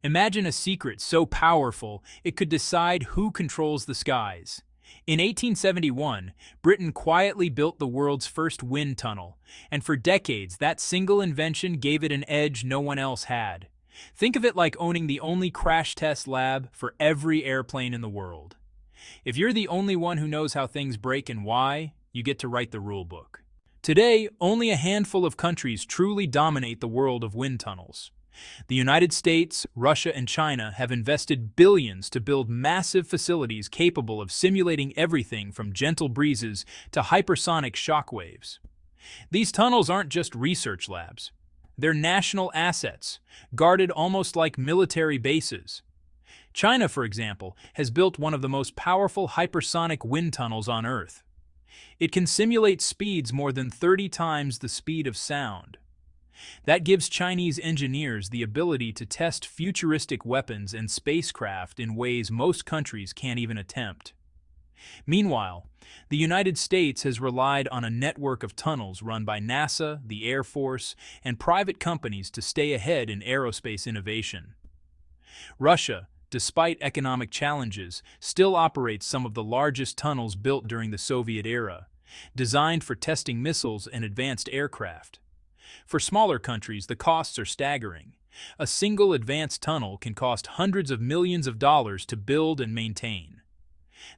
Imagine a secret so powerful it could decide who controls the skies. In 1871, Britain quietly built the world's first wind tunnel, and for decades that single invention gave it an edge no one else had. Think of it like owning the only crash test lab for every airplane in the world. If you're the only one who knows how things break and why, you get to write the rule book. Today, only a handful of countries truly dominate the world of wind tunnels. The United States, Russia, and China have invested billions to build massive facilities capable of simulating everything from gentle breezes to hypersonic shockwaves. These tunnels aren't just research labs. They're national assets, guarded almost like military bases. China, for example, has built one of the most powerful hypersonic wind tunnels on Earth. It can simulate speeds more than 30 times the speed of sound. That gives Chinese engineers the ability to test futuristic weapons and spacecraft in ways most countries can't even attempt. Meanwhile, the United States has relied on a network of tunnels run by NASA, the Air Force, and private companies to stay ahead in aerospace innovation. Russia, despite economic challenges, still operates some of the largest tunnels built during the Soviet era, designed for testing missiles and advanced aircraft. For smaller countries, the costs are staggering. A single advanced tunnel can cost hundreds of millions of dollars to build and maintain.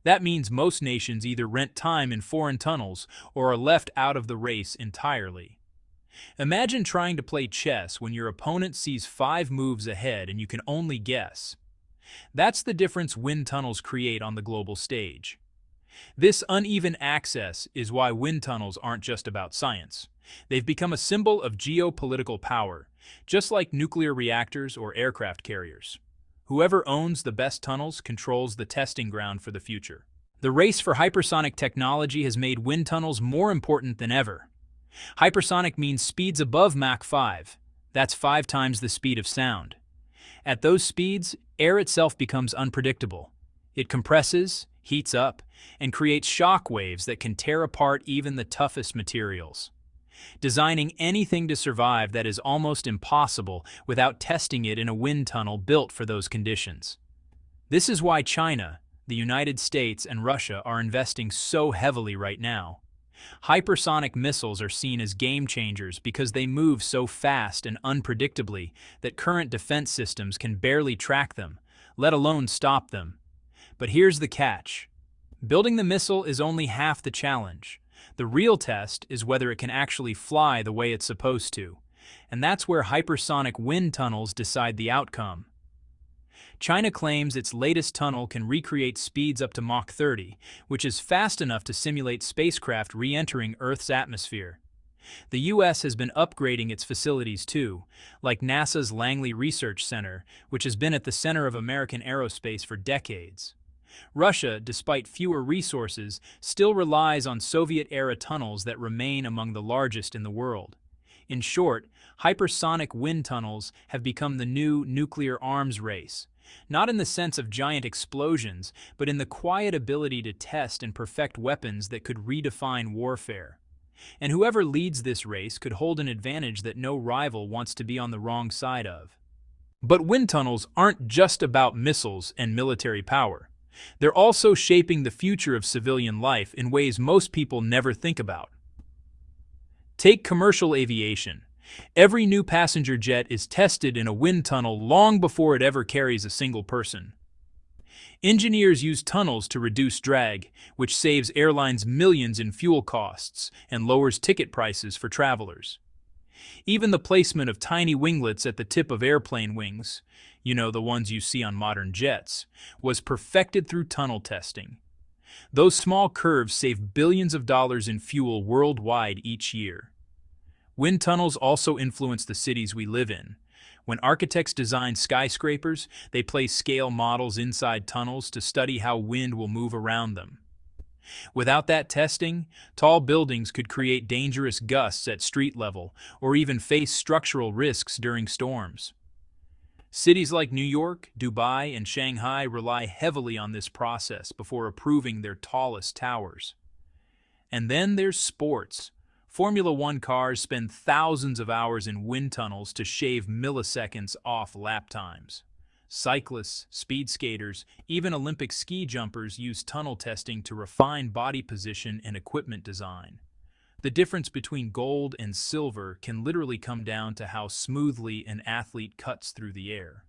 That means most nations either rent time in foreign tunnels or are left out of the race entirely. Imagine trying to play chess when your opponent sees 5 moves ahead and you can only guess. That's the difference wind tunnels create on the global stage. This uneven access is why wind tunnels aren't just about science. They've become a symbol of geopolitical power, just like nuclear reactors or aircraft carriers. Whoever owns the best tunnels controls the testing ground for the future. The race for hypersonic technology has made wind tunnels more important than ever. Hypersonic means speeds above Mach 5. That's 5 times the speed of sound. At those speeds, air itself becomes unpredictable. It compresses, heats up, and creates shock waves that can tear apart even the toughest materials. Designing anything to survive that is almost impossible without testing it in a wind tunnel built for those conditions. This is why China, the United States, and Russia are investing so heavily right now. Hypersonic missiles are seen as game changers because they move so fast and unpredictably that current defense systems can barely track them, let alone stop them. But here's the catch. Building the missile is only half the challenge. The real test is whether it can actually fly the way it's supposed to, and that's where hypersonic wind tunnels decide the outcome. China claims its latest tunnel can recreate speeds up to Mach 30, which is fast enough to simulate spacecraft re-entering Earth's atmosphere. The U.S. has been upgrading its facilities too, like NASA's Langley Research Center, which has been at the center of American aerospace for decades. Russia, despite fewer resources, still relies on Soviet-era tunnels that remain among the largest in the world. In short, hypersonic wind tunnels have become the new nuclear arms race, not in the sense of giant explosions, but in the quiet ability to test and perfect weapons that could redefine warfare. And whoever leads this race could hold an advantage that no rival wants to be on the wrong side of. But wind tunnels aren't just about missiles and military power. They're also shaping the future of civilian life in ways most people never think about. Take commercial aviation. Every new passenger jet is tested in a wind tunnel long before it ever carries a single person. Engineers use tunnels to reduce drag, which saves airlines millions in fuel costs and lowers ticket prices for travelers. Even the placement of tiny winglets at the tip of airplane wings, the ones you see on modern jets, was perfected through tunnel testing. Those small curves save billions of dollars in fuel worldwide each year. Wind tunnels also influence the cities we live in. When architects design skyscrapers, they place scale models inside tunnels to study how wind will move around them. Without that testing, tall buildings could create dangerous gusts at street level or even face structural risks during storms. Cities like New York, Dubai, and Shanghai rely heavily on this process before approving their tallest towers. And then there's sports. Formula One cars spend thousands of hours in wind tunnels to shave milliseconds off lap times. Cyclists, speed skaters, even Olympic ski jumpers use tunnel testing to refine body position and equipment design. The difference between gold and silver can literally come down to how smoothly an athlete cuts through the air.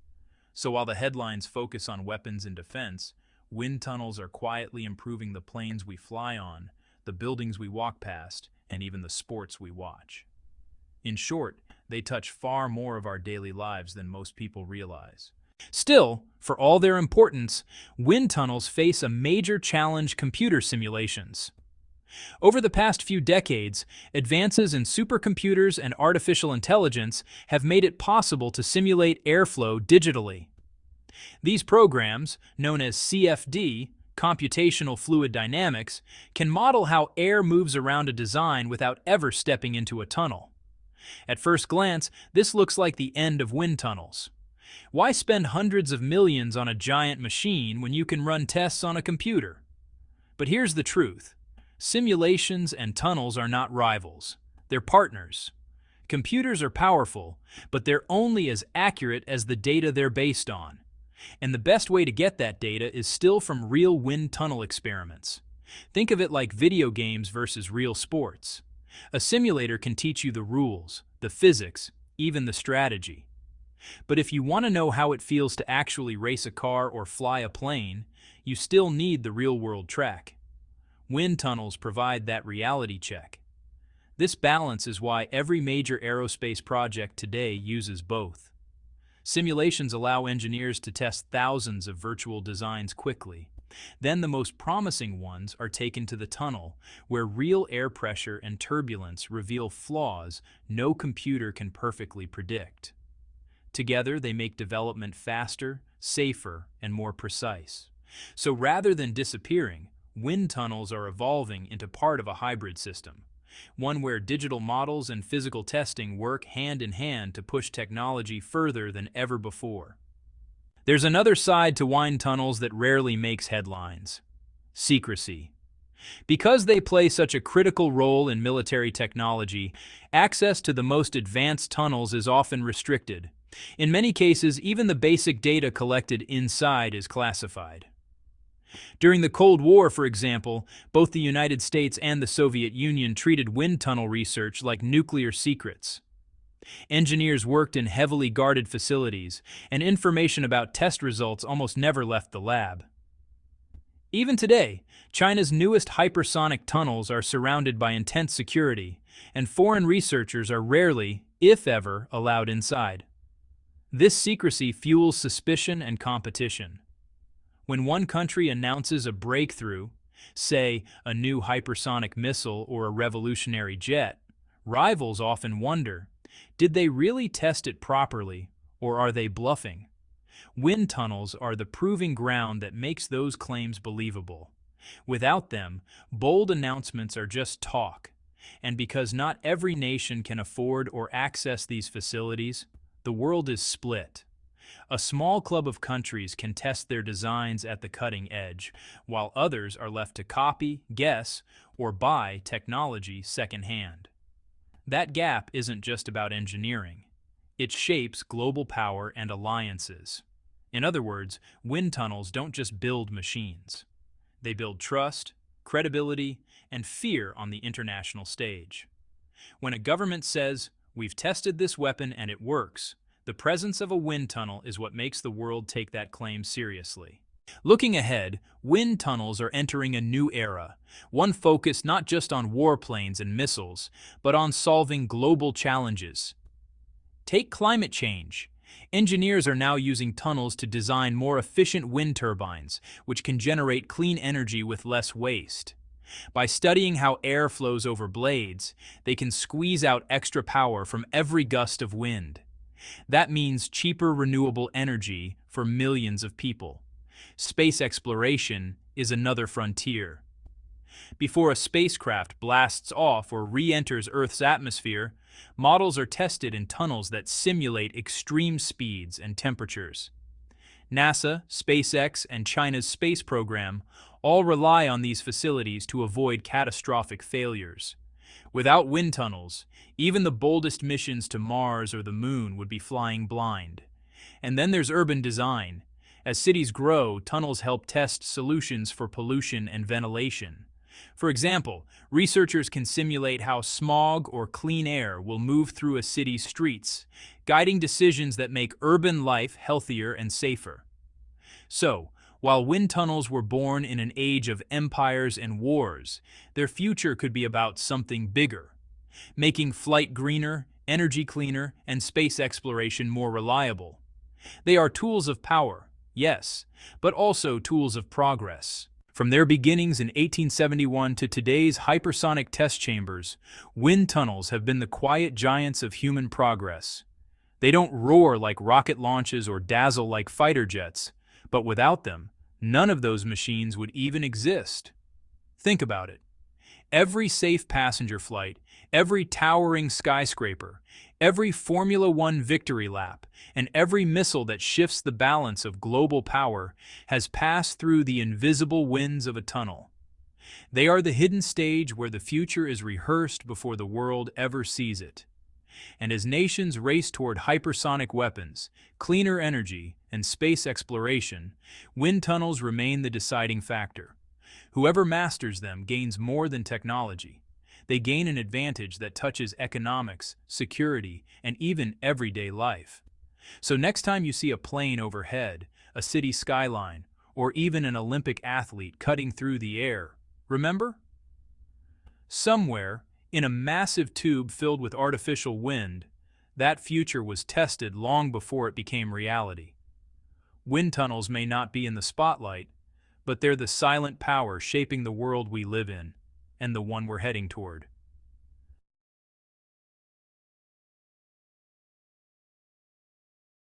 So while the headlines focus on weapons and defense, wind tunnels are quietly improving the planes we fly on, the buildings we walk past, and even the sports we watch. In short, they touch far more of our daily lives than most people realize. Still, for all their importance, wind tunnels face a major challenge: computer simulations. Over the past few decades, advances in supercomputers and artificial intelligence have made it possible to simulate airflow digitally. These programs, known as CFD, computational fluid dynamics, can model how air moves around a design without ever stepping into a tunnel. At first glance, this looks like the end of wind tunnels. Why spend hundreds of millions on a giant machine when you can run tests on a computer? But here's the truth. Simulations and tunnels are not rivals. They're partners. Computers are powerful, but they're only as accurate as the data they're based on. And the best way to get that data is still from real wind tunnel experiments. Think of it like video games versus real sports. A simulator can teach you the rules, the physics, even the strategy. But if you want to know how it feels to actually race a car or fly a plane, you still need the real-world track. Wind tunnels provide that reality check. This balance is why every major aerospace project today uses both. Simulations allow engineers to test thousands of virtual designs quickly. Then the most promising ones are taken to the tunnel, where real air pressure and turbulence reveal flaws no computer can perfectly predict. Together, they make development faster, safer, and more precise. So rather than disappearing, wind tunnels are evolving into part of a hybrid system, one where digital models and physical testing work hand in hand to push technology further than ever before. There's another side to wind tunnels that rarely makes headlines: secrecy. Because they play such a critical role in military technology, access to the most advanced tunnels is often restricted. In many cases, even the basic data collected inside is classified. During the Cold War, for example, both the United States and the Soviet Union treated wind tunnel research like nuclear secrets. Engineers worked in heavily guarded facilities, and information about test results almost never left the lab. Even today, China's newest hypersonic tunnels are surrounded by intense security, and foreign researchers are rarely, if ever, allowed inside. This secrecy fuels suspicion and competition. When one country announces a breakthrough, say a new hypersonic missile or a revolutionary jet, rivals often wonder, did they really test it properly, or are they bluffing? Wind tunnels are the proving ground that makes those claims believable. Without them, bold announcements are just talk. And because not every nation can afford or access these facilities, the world is split. A small club of countries can test their designs at the cutting edge, while others are left to copy, guess, or buy technology secondhand. That gap isn't just about engineering. It shapes global power and alliances. In other words, wind tunnels don't just build machines. They build trust, credibility, and fear on the international stage. When a government says, "We've tested this weapon and it works," the presence of a wind tunnel is what makes the world take that claim seriously. Looking ahead, wind tunnels are entering a new era, one focused not just on warplanes and missiles, but on solving global challenges. Take climate change. Engineers are now using tunnels to design more efficient wind turbines, which can generate clean energy with less waste. By studying how air flows over blades, they can squeeze out extra power from every gust of wind. That means cheaper renewable energy for millions of people. Space exploration is another frontier. Before a spacecraft blasts off or re-enters Earth's atmosphere, models are tested in tunnels that simulate extreme speeds and temperatures. NASA, SpaceX, and China's space program all rely on these facilities to avoid catastrophic failures. Without wind tunnels, even the boldest missions to Mars or the Moon would be flying blind. And then there's urban design. As cities grow, tunnels help test solutions for pollution and ventilation. For example, researchers can simulate how smog or clean air will move through a city's streets, guiding decisions that make urban life healthier and safer. So, while wind tunnels were born in an age of empires and wars, their future could be about something bigger, making flight greener, energy cleaner, and space exploration more reliable. They are tools of power, yes, but also tools of progress. From their beginnings in 1871 to today's hypersonic test chambers, wind tunnels have been the quiet giants of human progress. They don't roar like rocket launches or dazzle like fighter jets, but without them, none of those machines would even exist. Think about it. Every safe passenger flight, every towering skyscraper, every Formula One victory lap, and every missile that shifts the balance of global power has passed through the invisible winds of a tunnel. They are the hidden stage where the future is rehearsed before the world ever sees it. And as nations race toward hypersonic weapons, cleaner energy, and space exploration, wind tunnels remain the deciding factor. Whoever masters them gains more than technology. They gain an advantage that touches economics, security, and even everyday life. So next time you see a plane overhead, a city skyline, or even an Olympic athlete cutting through the air, remember? Somewhere, in a massive tube filled with artificial wind, that future was tested long before it became reality. Wind tunnels may not be in the spotlight, but they're the silent power shaping the world we live in, and the one we're heading toward.